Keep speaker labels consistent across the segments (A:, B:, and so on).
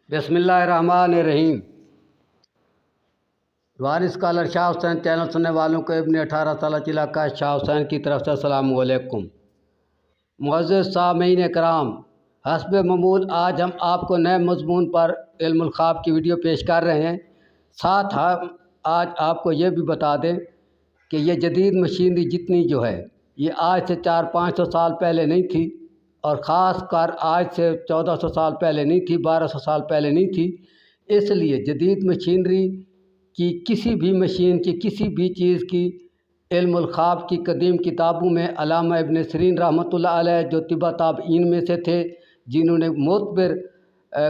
A: बिस्मिल्लाहिर्रहमानिर्रहीम। वारिस scholar Shah Hussain channel सुनने वालों को ابن 18 साल इलाका शाह हुसैन की तरफ से अस्सलामु अलैकुम। मुअज़्ज़िज़ सामीन कराम, हस्ब ममूल आज हम आपको नए मज़मून पर इल्मुल ख्वाब की वीडियो पेश कर रहे हैं। साथ हम आज आपको ये भी बता दें कि ये जदीद मशीनरी जितनी जो है ये आज से 400-500 साल पहले नहीं थी, और ख़ास कर आज से 1400 साल पहले नहीं थी, 1200 साल पहले नहीं थी। इसलिए जदीद मशीनरी की किसी भी मशीन की किसी भी चीज़ की इल्मुल ख्वाब की कदीम किताबों में अल्लामा इब्न सीरीन रहमतुल्लाह अलैह जो तिबा ताबईन में से थे, जिन्होंने मोतबर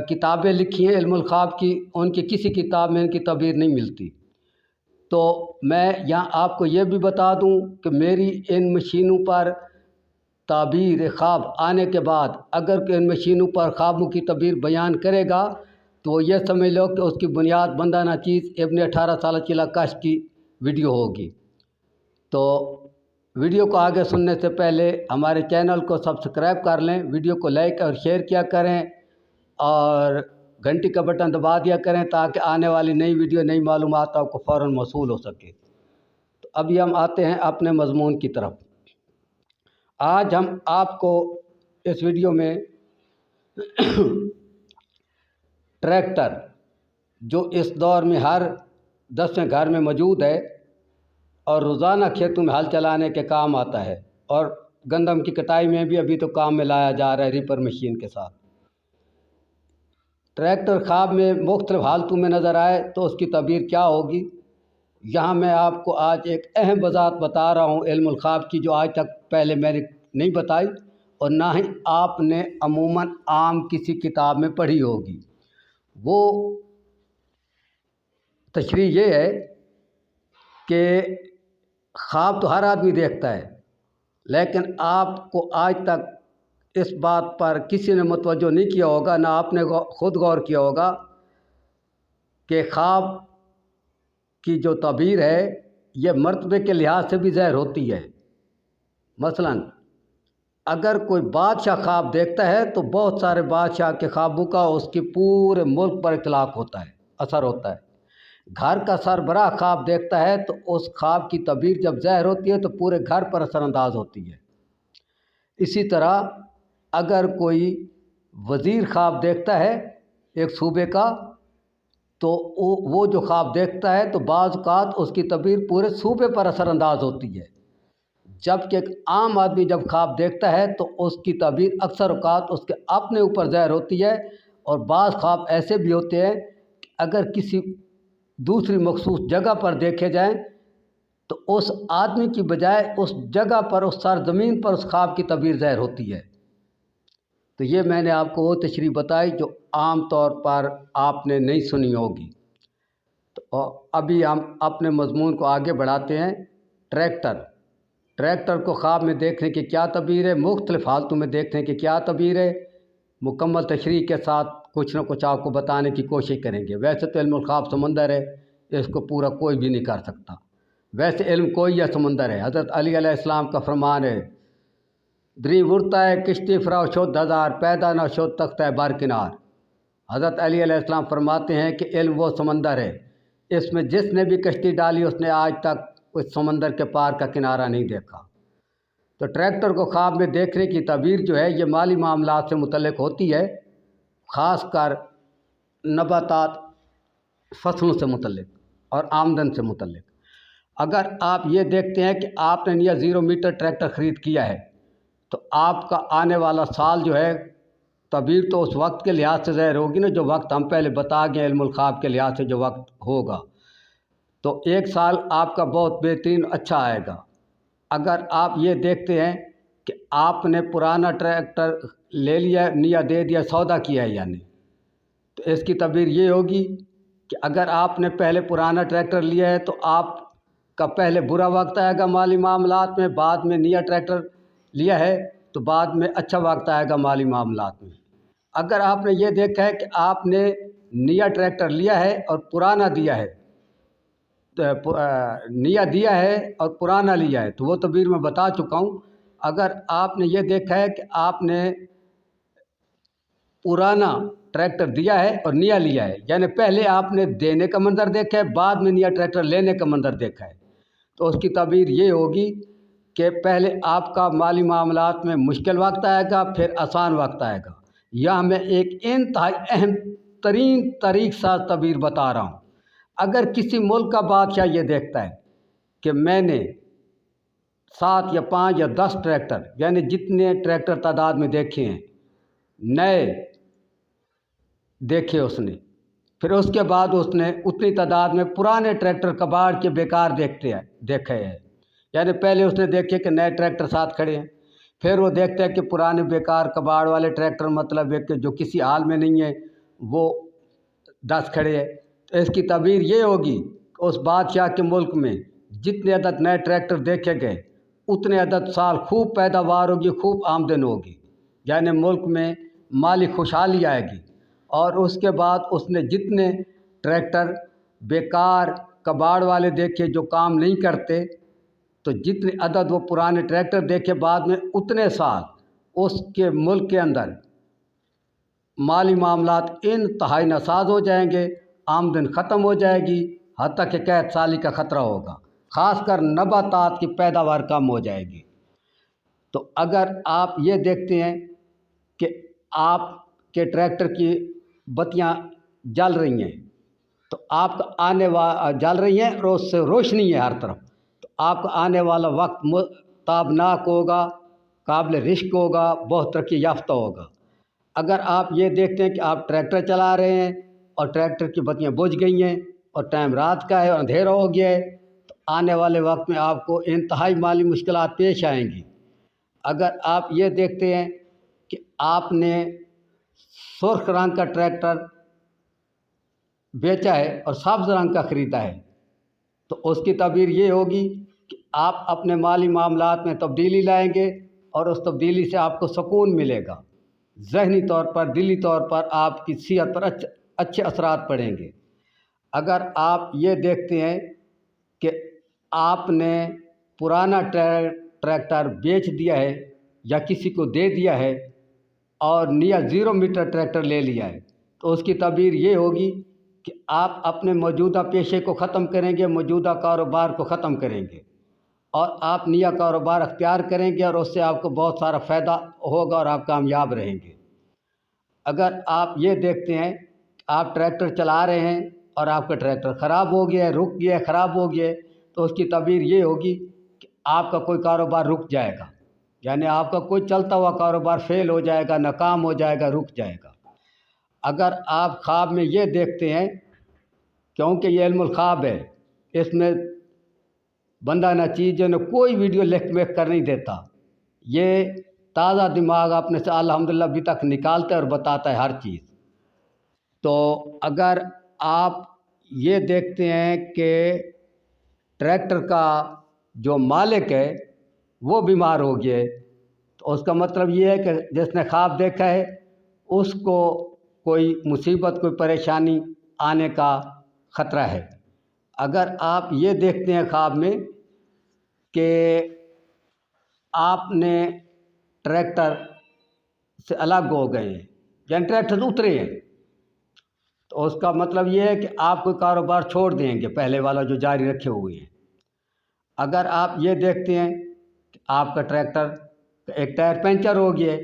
A: किताबें लिखी हैं इल्मुल ख्वाब की, उनकी किसी किताब में इनकी तबीर नहीं मिलती। तो मैं यहाँ आपको ये भी बता दूँ कि मेरी इन मशीनों पर ताबीर ख्वाब आने के बाद अगर इन मशीनों पर ख्वाबों की तबीर बयान करेगा तो ये समझ लो कि उसकी बुनियाद बंदाना चीज़ ابن 18 साल कश की वीडियो होगी। तो वीडियो को आगे सुनने से पहले हमारे चैनल को सब्सक्राइब कर लें, वीडियो को लाइक और शेयर किया करें और घंटी का बटन दबा दिया करें ताकि आने वाली नई वीडियो नई मालूमात आपको फ़ौरन मौसूल हो सके। तो अभी हम आते हैं अपने मज़मून की तरफ। आज हम आपको इस वीडियो में ट्रैक्टर जो इस दौर में हर 10वें घर में मौजूद है और रोज़ाना खेतों में हल चलाने के काम आता है, और गंदम की कटाई में भी अभी तो काम में लाया जा रहा है रीपर मशीन के साथ। ट्रैक्टर ख्वाब में मुख्तलिफ हालतों में नज़र आए तो उसकी तबीर क्या होगी, यहाँ मैं आपको आज एक अहम वज़ाहत बता रहा हूँ इल्मुल ख्वाब की, जो आज तक पहले मैंने नहीं बताई और ना ही आपने अमूमन आम किसी किताब में पढ़ी होगी। वो तशरीह ये है कि ख्वाब तो हर आदमी देखता है, लेकिन आपको आज तक इस बात पर किसी ने मुतवज्जो नहीं किया होगा, ना आपने खुद गौर किया होगा कि ख्वाब की जो तबीर है ये मर्तबे के लिहाज से भी ज़ाहिर होती है। मसलन अगर कोई बादशाह ख्वाब देखता है तो बहुत सारे बादशाह के ख्वाबों का उसके पूरे मुल्क पर इतलाक़ होता है, असर होता है। घर का सरबराह ख्वाब देखता है तो उस ख्वाब की तबीर जब ज़ाहिर होती है तो पूरे घर पर असरअंदाज होती है। इसी तरह अगर कोई वज़ीर ख्वाब देखता है एक सूबे का, तो वो जो ख्वाब देखता है तो बाज़ औक़ात उसकी तबीर पूरे सूबे पर असरअंदाज होती है। जबकि एक आम आदमी जब ख्वाब देखता है तो उसकी तबीर अक्सर औक़ात उसके अपने ऊपर ज़ाहिर होती है, और बाज़ ख्वाब ऐसे भी होते हैं कि अगर किसी दूसरी मखसूस जगह पर देखे जाएं तो उस आदमी की बजाय उस जगह पर, उस सरज़मीन पर उस ख्वाब की तबीर ज़ाहिर होती है। तो ये मैंने आपको वो तशरीह बताई जो आम तौर पर आपने नहीं सुनी होगी। तो अभी हम अपने मज़मून को आगे बढ़ाते हैं। ट्रैक्टर को ख्वाब में देखने की क्या तबीर है, मुख्तलिफ़ हालतों में देखने की क्या तबीर है, मुकम्मल तशरीह के साथ कुछ न कुछ आपको बताने की कोशिश करेंगे। वैसे तो इल्मुल ख्वाब समंदर है, इसको पूरा कोई भी नहीं कर सकता। वैसे इल्म कोई या समंदर है। हज़रत अली अलैहिस्सलाम का फरमान है, द्री वुरता है किश्ती फ़राव शुद्ध हज़ार पैदा न शुद्ध तख्त है बार किनार। हज़रत अली अलैहिस्सलाम फरमाते हैं कि इल्म वो समंदर है, इसमें जिसने भी कश्ती डाली उसने आज तक उस समंदर के पार का किनारा नहीं देखा। तो ट्रैक्टर को ख्वाब में देखने की तबीर जो है ये माली मामलात से मुतल्लिक़ होती है, ख़ास कर नबातात फसलों से मुतल्लिक़ और आमदन से मुतल्लिक़। अगर आप ये देखते हैं कि आपने यह 0 मीटर ट्रैक्टर ख़रीद किया है तो आपका आने वाला साल जो है तबीर तो उस वक्त के लिहाज से ज़ाहिर होगी ना, जो वक्त हम पहले बता गए इल्मुल ख्वाब के लिहाज से जो वक्त होगा, तो एक साल आपका बहुत बेहतरीन अच्छा आएगा। अगर आप ये देखते हैं कि आपने पुराना ट्रैक्टर ले लिया, निया दे दिया, सौदा किया है यानी, तो इसकी तबीर ये होगी कि अगर आपने पहले पुराना ट्रैक्टर लिया है तो आपका पहले बुरा वक्त आएगा माली मामलात में, बाद में नया ट्रैक्टर लिया है तो बाद में अच्छा वक्त आएगा माली मामलात में। अगर आपने ये देखा है कि आपने नया ट्रैक्टर लिया है और पुराना दिया है, नया दिया है और पुराना लिया है, तो वो तबीर मैं बता चुका हूँ। अगर आपने ये देखा है कि आपने पुराना ट्रैक्टर दिया है और नया लिया है, यानी पहले आपने देने का मंजर देखा है, बाद में नया ट्रैक्टर लेने का मंजर देखा है, तो उसकी तबीर ये होगी कि पहले आपका माली मामलात में मुश्किल वक्त आएगा, फिर आसान वक्त आएगा। यह मैं एक इंतहाई अहम तरीन तरीक़ सा तबीर बता रहा हूँ। अगर किसी मुल्क का बादशाह ये देखता है कि मैंने 7 या 5 या 10 ट्रैक्टर, यानी जितने ट्रैक्टर तादाद में देखे हैं, नए देखे उसने, फिर उसके बाद उसने उतनी तादाद में पुराने ट्रैक्टर कबाड़ के बेकार देखे हैं, यानी पहले उसने देखे कि नए ट्रैक्टर साथ खड़े हैं, फिर वो देखते हैं कि पुराने बेकार कबाड़ वाले ट्रैक्टर, मतलब एक जो किसी हाल में नहीं है, वो 10 खड़े हैं। तो इसकी तबीर ये होगी कि उस बादशाह के मुल्क में जितने अदद नए ट्रैक्टर देखे गए, उतने अदद साल खूब पैदावार होगी, खूब आमदन होगी, यानी मुल्क में माली खुशहाली आएगी। और उसके बाद उसने जितने ट्रैक्टर बेकार कबाड़ वाले देखे जो काम नहीं करते, तो जितने अदद वो पुराने ट्रैक्टर देखे बाद में, उतने साल उसके मुल्क के अंदर माली मामलात इंतहाई नासाज हो जाएंगे, आमदन ख़त्म हो जाएगी, हत्ता कि कैद साली का ख़तरा होगा, ख़ासकर नबातात की पैदावार कम हो जाएगी। तो अगर आप ये देखते हैं कि आपके ट्रैक्टर की बत्तियां जल रही हैं, तो आपका जल रही हैं और उससे रोशनी है हर तरफ, तो आपका आने वाला वक्त ताबनाक होगा, काबिल रिश्क होगा, बहुत तरक्की याफ्ता होगा। अगर आप ये देखते हैं कि आप ट्रैक्टर चला रहे हैं और ट्रैक्टर की बत्तियां बुझ गई हैं और टाइम रात का है और अंधेरा हो गया है, तो आने वाले वक्त में आपको इंतहाई माली मुश्किलात पेश आएंगी। अगर आप ये देखते हैं कि आपने सुर्ख रंग का ट्रैक्टर बेचा है और सब्ज़ रंग का ख़रीदा है, तो उसकी तबीर ये होगी कि आप अपने माली मामलात में तब्दीली लाएंगे और उस तब्दीली से आपको सुकून मिलेगा। ज़हनी तौर पर, दिली तौर पर आपकी सेहत पर अच्छे असरात पड़ेंगे। अगर आप ये देखते हैं कि आपने पुराना ट्रैक्टर बेच दिया है या किसी को दे दिया है और नया 0 मीटर ट्रैक्टर ले लिया है, तो उसकी तबीर ये होगी कि आप अपने मौजूदा पेशे को ख़त्म करेंगे, मौजूदा कारोबार को ख़त्म करेंगे और आप नया कारोबार अख्तियार करेंगे और उससे आपको बहुत सारा फ़ायदा होगा और आप कामयाब रहेंगे। अगर आप ये देखते हैं आप ट्रैक्टर चला रहे हैं और आपका ट्रैक्टर ख़राब हो गया है, रुक गया है, ख़राब हो गया है, तो उसकी तबीर ये होगी कि आपका कोई कारोबार रुक जाएगा, यानी आपका कोई चलता हुआ कारोबार फेल हो जाएगा, नाकाम हो जाएगा, रुक जाएगा। अगर आप ख्वाब में ये देखते हैं, क्योंकि ये इल्मुल ख्वाब है, इसमें बंदा न चीज़ न कोई वीडियो लिख कर नहीं देता, ये ताज़ा दिमाग अपने से अल्हम्दुलिल्लाह अभी तक निकालता है और बताता है हर चीज़। तो अगर आप ये देखते हैं कि ट्रैक्टर का जो मालिक है वो बीमार हो गया है, तो उसका मतलब ये है कि जिसने ख्वाब देखा है उसको कोई मुसीबत, कोई परेशानी आने का ख़तरा है। अगर आप ये देखते हैं ख्वाब में कि आपने ट्रैक्टर से अलग हो गए हैं, यानी ट्रैक्टर से उतरे हैं, तो उसका मतलब ये है कि आप कोई कारोबार छोड़ देंगे पहले वाला जो जारी रखे हुए हैं। अगर आप ये देखते हैं कि आपका ट्रैक्टर एक टायर पंचर हो गया है,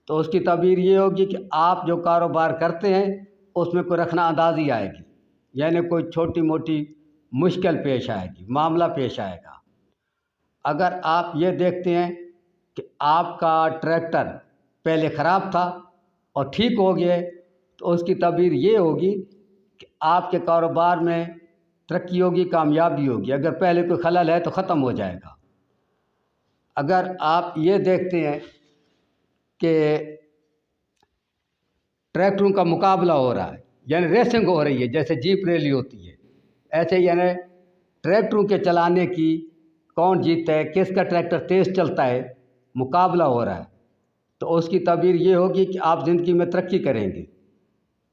A: तो उसकी तबीर ये होगी कि आप जो कारोबार करते हैं उसमें कोई रखना अंदाज़ी आएगी, यानी कोई छोटी मोटी मुश्किल पेश आएगी, मामला पेश आएगा। अगर आप ये देखते हैं कि आपका ट्रैक्टर पहले ख़राब था और ठीक हो गया, तो उसकी तबीर ये होगी कि आपके कारोबार में तरक्की होगी, कामयाबी होगी। अगर पहले कोई खलल है तो ख़त्म हो जाएगा। अगर आप ये देखते हैं कि ट्रैक्टरों का मुकाबला हो रहा है, यानी रेसिंग हो रही है, जैसे जीप रैली होती है, ऐसे यानी ट्रैक्टरों के चलाने की कौन जीतता है, किसका ट्रैक्टर तेज़ चलता है, मुकाबला हो रहा है, तो उसकी तबीर ये होगी कि आप ज़िंदगी में तरक्की करेंगे।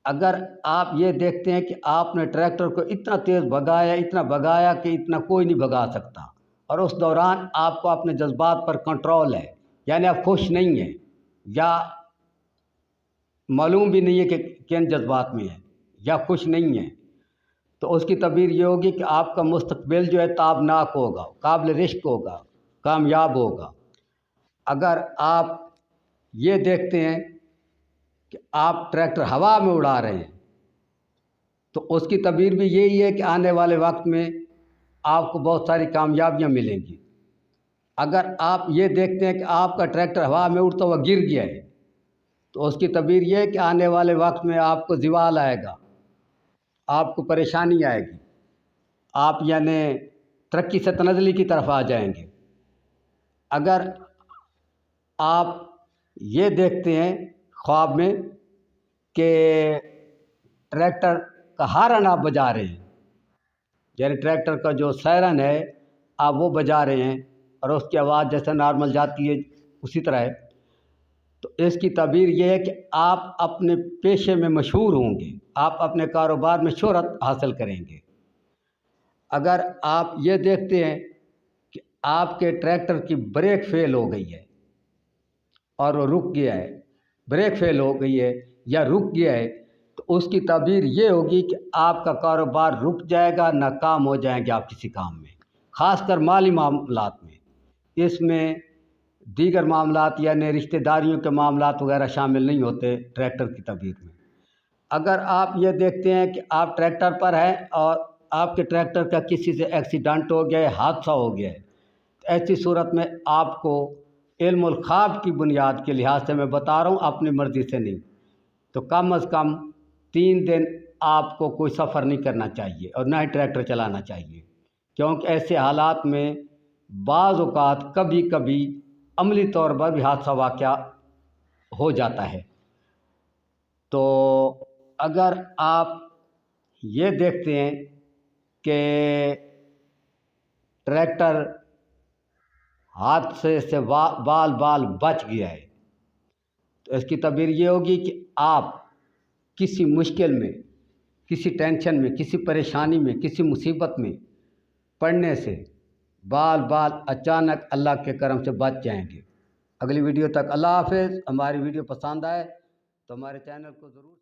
A: अगर आप ये देखते हैं कि आपने ट्रैक्टर को इतना तेज़ भगाया, इतना भगाया कि इतना कोई नहीं भगा सकता, और उस दौरान आपको अपने जज्बात पर कंट्रोल है, यानी आप खुश नहीं हैं या मालूम भी नहीं है कि किन जज्बात में है या खुश नहीं है, तो उसकी तबीर ये होगी कि आपका मुस्तकबिल जो है ताबनाक होगा, काबिल रिश्क होगा, कामयाब होगा। अगर आप ये देखते हैं कि आप ट्रैक्टर हवा में उड़ा रहे हैं, तो उसकी तबीर भी यही है कि आने वाले वक्त में आपको बहुत सारी कामयाबियां मिलेंगी। अगर आप ये देखते हैं कि आपका ट्रैक्टर हवा में उड़ता हुआ गिर गया है, तो उसकी तबीर ये है कि आने वाले वक्त में आपको ज़वाल आएगा, आपको परेशानी आएगी, आप यानी तरक्की से तनज़ली की तरफ आ जाएंगे। अगर आप ये देखते हैं ख्वाब में कि ट्रैक्टर का हारन आप बजा रहे हैं, यानी ट्रैक्टर का जो सायरन है आप वो बजा रहे हैं और उसकी आवाज़ जैसे नॉर्मल जाती है उसी तरह है, तो इसकी तबीर ये है कि आप अपने पेशे में मशहूर होंगे, आप अपने कारोबार में शोहरत हासिल करेंगे। अगर आप ये देखते हैं कि आपके ट्रैक्टर की ब्रेक फेल हो गई है और वो रुक गया है, ब्रेक फेल हो गई है या रुक गया है, तो उसकी तबीर ये होगी कि आपका कारोबार रुक जाएगा, नाकाम हो जाएंगे आप किसी काम में, ख़ासकर माली मामलात में। इसमें दीगर मामलात यानी रिश्तेदारियों के मामलात वगैरह शामिल नहीं होते ट्रैक्टर की तबीर में। अगर आप ये देखते हैं कि आप ट्रैक्टर पर हैं और आपके ट्रैक्टर का किसी से एक्सीडेंट हो गया है, हादसा हो गया है, तो ऐसी सूरत में आपको इल्मुल ख्वाब की बुनियाद के लिहाज से मैं बता रहा हूँ, अपनी मर्ज़ी से नहीं, तो कम अज़ कम 3 दिन आपको कोई सफ़र नहीं करना चाहिए और ना ही ट्रैक्टर चलाना चाहिए, क्योंकि ऐसे हालात में बाज़ औक़ात कभी कभी अमली तौर पर भी हादसा वाक़या हो जाता है। तो अगर आप ये देखते हैं कि ट्रैक्टर हादसे से बाल बाल बच गया है, तो इसकी तबीर ये होगी कि आप किसी मुश्किल में, किसी टेंशन में, किसी परेशानी में, किसी मुसीबत में पड़ने से बाल बाल अचानक अल्लाह के करम से बच जाएंगे। अगली वीडियो तक अल्लाह हाफ़िज़। हमारी वीडियो पसंद आए तो हमारे चैनल को ज़रूर